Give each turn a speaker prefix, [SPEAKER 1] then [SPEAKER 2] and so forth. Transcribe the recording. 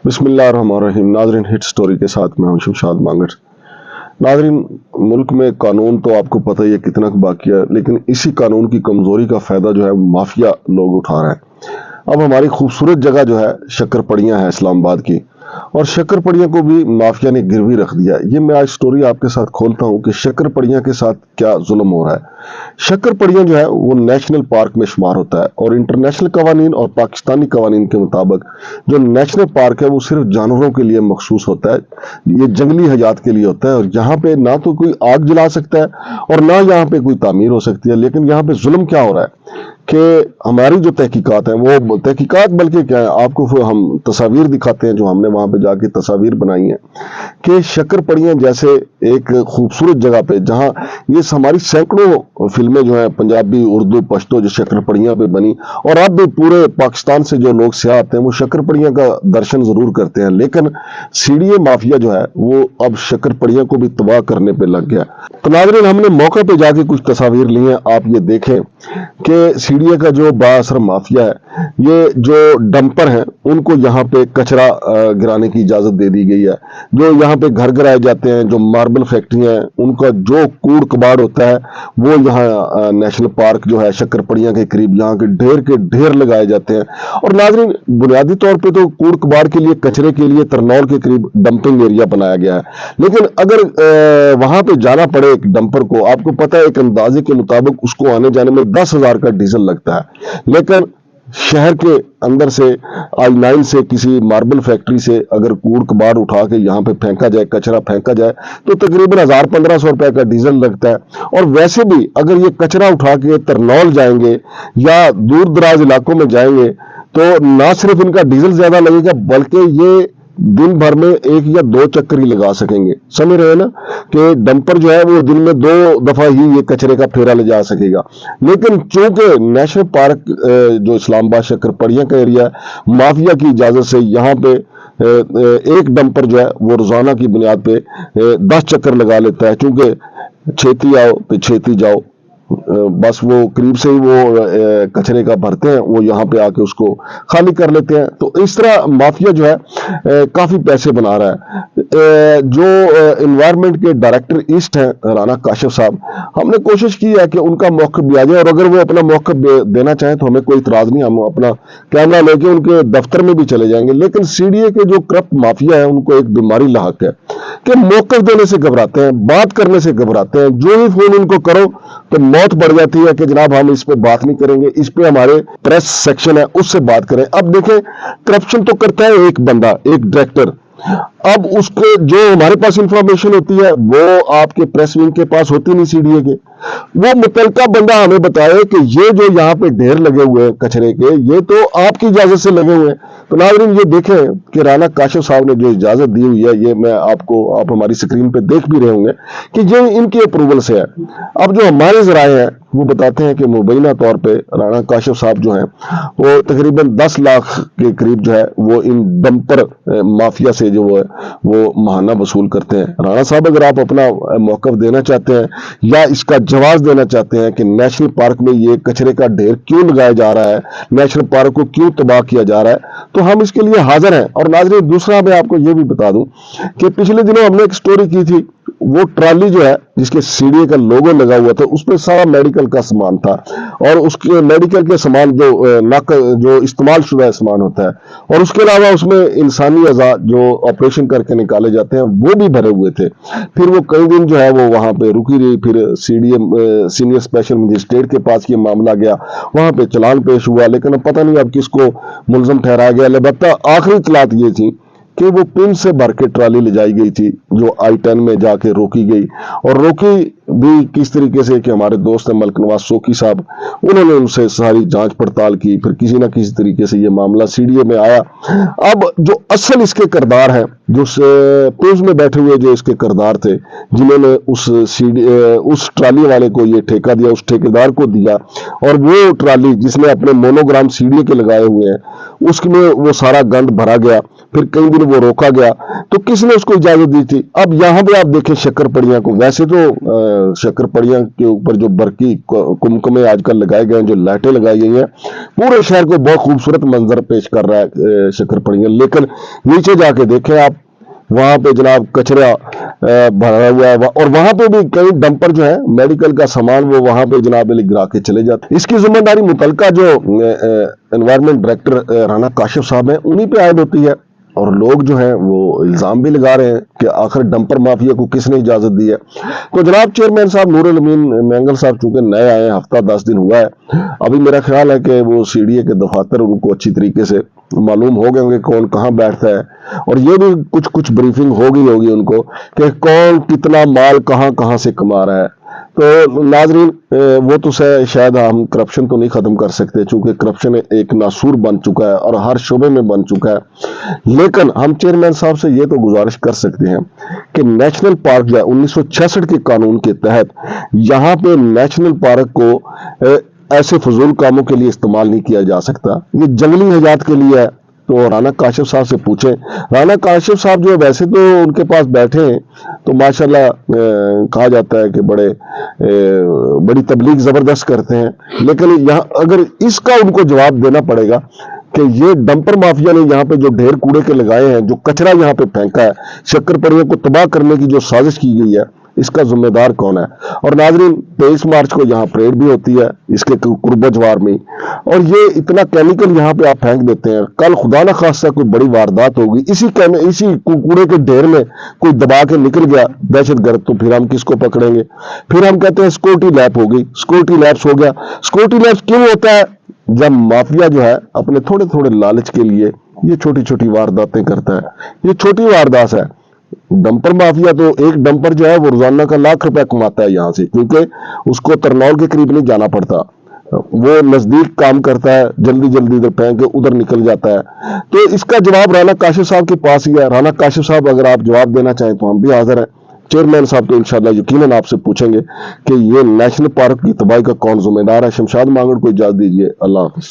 [SPEAKER 1] बिस्मिल्लाहिर्रहमानिर्रहीम। नाज़रीन, hit story के साथ मैं हूं शमशाद मांगर। नाज़रीन, मुल्क में कानून तो आपको पता ही है कितना बाकी है, लेकिन इसी कानून की कमज़ोरी का फ़ायदा जो है माफिया लोग उठा रहे हैं। अब हमारी खूबसूरत जगह जो है शक्करपड़ियाँ है इस्लामाबाद की, और शक्करपड़ियाँ को भी माफिया ने गिरवी रख दिया। ये मैं आज स्टोरी आपके साथ खोलता हूँ कि शक्करपड़ियाँ के साथ क्या जुल्म हो रहा है। शक्करपड़ियाँ जो है वो नेशनल पार्क में शुमार होता है, और इंटरनेशनल कवानीन और पाकिस्तानी कवानीन के मुताबिक जो नेशनल पार्क है वो सिर्फ जानवरों के लिए मखसूस होता है, ये जंगली हयात के लिए होता है। और यहाँ पे ना तो कोई आग जला सकता है और ना यहाँ पे कोई तामीर हो सकती है। लेकिन यहाँ पे जुल्म क्या हो रहा है कि हमारी जो तहकीकात है, वो तहकीकात बल्कि क्या है, आपको हम तस्वीर दिखाते हैं जो हमने वहां पे जाके तस्वीर बनाई है कि शक्करपड़ियाँ जैसे एक खूबसूरत जगह पे, जहां ये हमारी सैकड़ों फिल्में जो है पंजाबी, उर्दू, पश्तो जो शक्करपड़ियाँ पे बनी, और अब भी पूरे पाकिस्तान से जो लोग सियाह आते हैं वो शक्करपड़ियाँ का दर्शन जरूर करते हैं। लेकिन सीडीए माफिया जो है वो अब शक्करपड़ियाँ को भी तबाह करने पे लग गया। तो नाज़रीन, हमने मौके पे जाके कुछ तस्वीर ली हैं, आप ये देखें कि सीडीए का जो बाअसर माफिया है, ये जो डंपर हैं उनको यहाँ पे कचरा गिराने की इजाजत दे दी गई है। जो यहाँ पे घर गिराए जाते हैं, जो मार्बल फैक्ट्रियां हैं, उनका जो कूड़ कबाड़ होता है वो यहाँ नेशनल पार्क जो है शक्करपड़ियाँ के करीब यहाँ के ढेर लगाए जाते हैं। और नाज़रीन, बुनियादी तौर पे तो कूड़ कबाड़ के लिए, कचरे के लिए तरनौल के करीब डंपिंग एरिया बनाया गया है। लेकिन अगर वहां पे जाना पड़े एक डंपर को, आपको पता है एक अंदाजे के मुताबिक उसको आने जाने में 10,000 का डीजल लगता है। लेकिन शहर के अंदर से I9 से किसी मार्बल फैक्ट्री से अगर कूड़ कबाड़ उठा के यहाँ पे फेंका जाए, कचरा फेंका जाए, तो तकरीबन 1,000-1,500 रुपए का डीजल लगता है। और वैसे भी अगर ये कचरा उठा के तरनौल जाएंगे या दूर दराज इलाकों में जाएंगे तो ना सिर्फ इनका डीजल ज्यादा लगेगा, बल्कि ये दिन भर में 1 या 2 चक्कर ही लगा सकेंगे। समझ रहे हैं ना कि डंपर जो है वो दिन में 2 दफा ही ये कचरे का फेरा ले जा सकेगा। लेकिन चूंकि नेशनल पार्क जो इस्लामाबाद शक्करपड़ियाँ का एरिया है, माफिया की इजाजत से यहाँ पे एक डंपर जो है वो रोजाना की बुनियाद पे 10 चक्कर लगा लेता है। चूंकि छेती आओ तो छेती जाओ, बस वो करीब से ही वो कचरे का भरते हैं, वो यहाँ पे आके उसको खाली कर लेते हैं। तो इस तरह माफिया जो है काफी पैसे बना रहा है। जो एनवायरनमेंट के डायरेक्टर ईस्ट हैं राना काशिफ साहब, हमने कोशिश की है कि उनका मौक़िफ़ भी आ जाए, और अगर वो अपना मौक़िफ़ देना चाहें तो हमें कोई इतराज नहीं, हम अपना कैमरा लेके उनके दफ्तर में भी चले जाएंगे। लेकिन सीडीए के जो करप्ट माफिया है उनको एक बीमारी लाहक है कि मौक़िफ़ देने से घबराते हैं, बात करने से घबराते हैं। जो ही फोन उनको करो तो मौत बढ़ जाती है कि जनाब हम इस पे बात नहीं करेंगे, इस पे हमारे प्रेस सेक्शन है उससे बात करें। अब देखें, करप्शन तो करता है एक बंदा, एक डायरेक्टर। अब उसको जो हमारे पास इंफॉर्मेशन होती है वो आपके प्रेस विंग के पास होती नहीं, सीडीए के। वो मुतलका बंदा हमें बताए कि ये जो यहाँ पे ढेर लगे हुए हैं कचरे के, ये तो आपकी इजाजत से लगे हुए हैं। तो नाज़रीन, ये देखें कि राना काशिफ साहब ने जो इजाजत दी हुई है, ये मैं आप हमारी स्क्रीन पे देख भी रहे होंगे कि ये इनकी अप्रूवल से है। अब जो हमारे जराए हैं वो बताते हैं कि मुबैना तौर पे राना काशिफ साहब जो हैं वो तकरीबन 10 लाख के करीब जो है वो इन डंपर माफिया से जो है वो महाना वसूल करते हैं। राणा साहब, अगर आप अपना मौक़िफ़ देना चाहते हैं या इसका जवाब देना चाहते हैं कि नेशनल पार्क में ये कचरे का ढेर क्यों लगाया जा रहा है, नेशनल पार्क को क्यों तबाह किया जा रहा है, तो हम इसके लिए हाजिर हैं। और नाज़रीन, दूसरा मैं आपको ये भी बता दूं कि पिछले दिनों हमने एक स्टोरी की थी, वो ट्राली जो है जिसके सीडीए का लोगो लगा हुआ था, उसमें सारा मेडिकल का सामान था, और उसके मेडिकल के सामान जो इस्तेमाल शुदा सामान होता है, और उसके अलावा उसमें इंसानी अज़ा जो ऑपरेशन करके निकाले जाते हैं वो भी भरे हुए थे। फिर वो कई दिन जो है वो वहां पे रुकी रही, फिर सीडीए सीनियर स्पेशल मजिस्ट्रेट के पास ये मामला गया, वहां पे चलान पेश हुआ, लेकिन अब पता नहीं अब किसको मुलजम ठहराया गया। अलबत्ता आखिरी इतलात ये थी कि वो पिन से भर के ट्राली ले जाई गई थी जो I10 में जाके रोकी गई, और रोकी भी किस तरीके से कि हमारे दोस्त मलिक नवाज सोकी साहब, उन्होंने उनसे सारी जांच पड़ताल की, फिर किसी ना किसी तरीके से ये मामला सीडीए में आया। अब जो असल इसके किरदार हैं, जो पुलिस में बैठे हुए जो इसके किरदार थे, जिन्होंने उस ट्राली वाले को ये ठेका दिया, उस ठेकेदार को दिया, और वो ट्राली जिसने अपने मोनोग्राम सीडीए के लगाए हुए हैं उसमें वो सारा गंद भरा गया, फिर कई दिन वो रोका गया, तो किसने उसको इजाजत दी थी? अब यहाँ पे आप देखें शक्करपड़ियाँ को, वैसे तो शक्करपड़ियाँ के ऊपर जो बरकी कुमकुमे आजकल लगाए गए हैं, जो लाइटें लगाई गई हैं, पूरे शहर को बहुत खूबसूरत मंजर पेश कर रहा है शक्करपड़ियाँ, लेकिन नीचे जाके देखें आप, वहां पे जनाब कचरा भरा हुआ है, और वहां पे भी कई डंपर जो है मेडिकल का सामान वो वहां पे जनाब गिरा के चले जाते हैं। इसकी जिम्मेदारी मुतलका जो एनवायरमेंट डायरेक्टर राना काशिफ साहब हैं उन्हीं पे आयद होती है, और लोग जो हैं वो इल्जाम भी लगा रहे हैं कि आखिर डंपर माफिया को किसने इजाजत दी है। तो जनाब चेयरमैन साहब नूरुल अमीन मैंगल साहब चूंकि नए आए हैं, हफ्ता 10 दिन हुआ है, अभी मेरा ख्याल है कि वो सीडीए के दफातर उनको अच्छी तरीके से मालूम हो गए होंगे कौन कहाँ बैठता है, और ये भी कुछ कुछ ब्रीफिंग हो गई होगी उनको कि कौन कितना माल कहाँ कहाँ से कमा रहा है। तो नाजरीन वो तो शायद हम करप्शन तो नहीं खत्म कर सकते, चूंकि करप्शन एक नासूर बन चुका है और हर शोबे में बन चुका है, लेकिन हम चेयरमैन साहब से ये तो गुजारिश कर सकते हैं कि नेशनल पार्क जो है 1966 के कानून के तहत यहाँ पे नेशनल पार्क को ऐसे फजूल कामों के लिए इस्तेमाल नहीं किया जा सकता, ये जंगली हयात के लिए है। तो राना काशिफ साहब से पूछें, राना काशिफ साहब जो वैसे तो उनके पास बैठे हैं तो माशाल्लाह कहा जाता है कि बड़ी तबलीग जबरदस्त करते हैं, लेकिन यहाँ अगर इसका उनको जवाब देना पड़ेगा कि ये डंपर माफिया ने यहाँ पे जो ढेर कूड़े के लगाए हैं, जो कचरा यहाँ पे फेंका है, शक्करपड़ियों को तबाह करने की जो साजिश की गई है, इसका जिम्मेदार कौन है? और नाजरीन 23 मार्च को यहाँ परेड भी होती है इसके कुर्बजवार में, और ये इतना केमिकल यहाँ पे आप फेंक देते हैं, कल खुदा न खास्ता कोई बड़ी वारदात होगी, इसी कूड़े के ढेर में कोई दबा के निकल गया दहशतगर्द, तो फिर हम किसको पकड़ेंगे? फिर हम कहते हैं सिक्योरिटी लैप हो गई, सिक्योरिटी लैप्स हो गया। सिक्योरिटी लैप्स क्यों होता है? जब माफिया जो है अपने थोड़े थोड़े लालच के लिए ये छोटी छोटी वारदातें करता है, ये छोटी वारदात है। डंपर माफिया तो एक डंपर जो है वो रोजाना का लाख रुपया कमाता है यहाँ से, क्योंकि उसको तरनौल के करीब नहीं जाना पड़ता, वो नजदीक काम करता है, जल्दी जल्दी इधर फेंक के उधर निकल जाता है। तो इसका जवाब राना काशिफ साहब के पास ही है। राना काशिफ साहब अगर आप जवाब देना चाहें तो हम भी हाजिर हैं। चेयरमैन साहब तो इंशाल्लाह यकीनन आपसे पूछेंगे कि ये नेशनल पार्क की तबाही का कौन जिम्मेदार है। शमशाद मांगड़ को इजाजत दीजिए, अल्लाह हाफिज।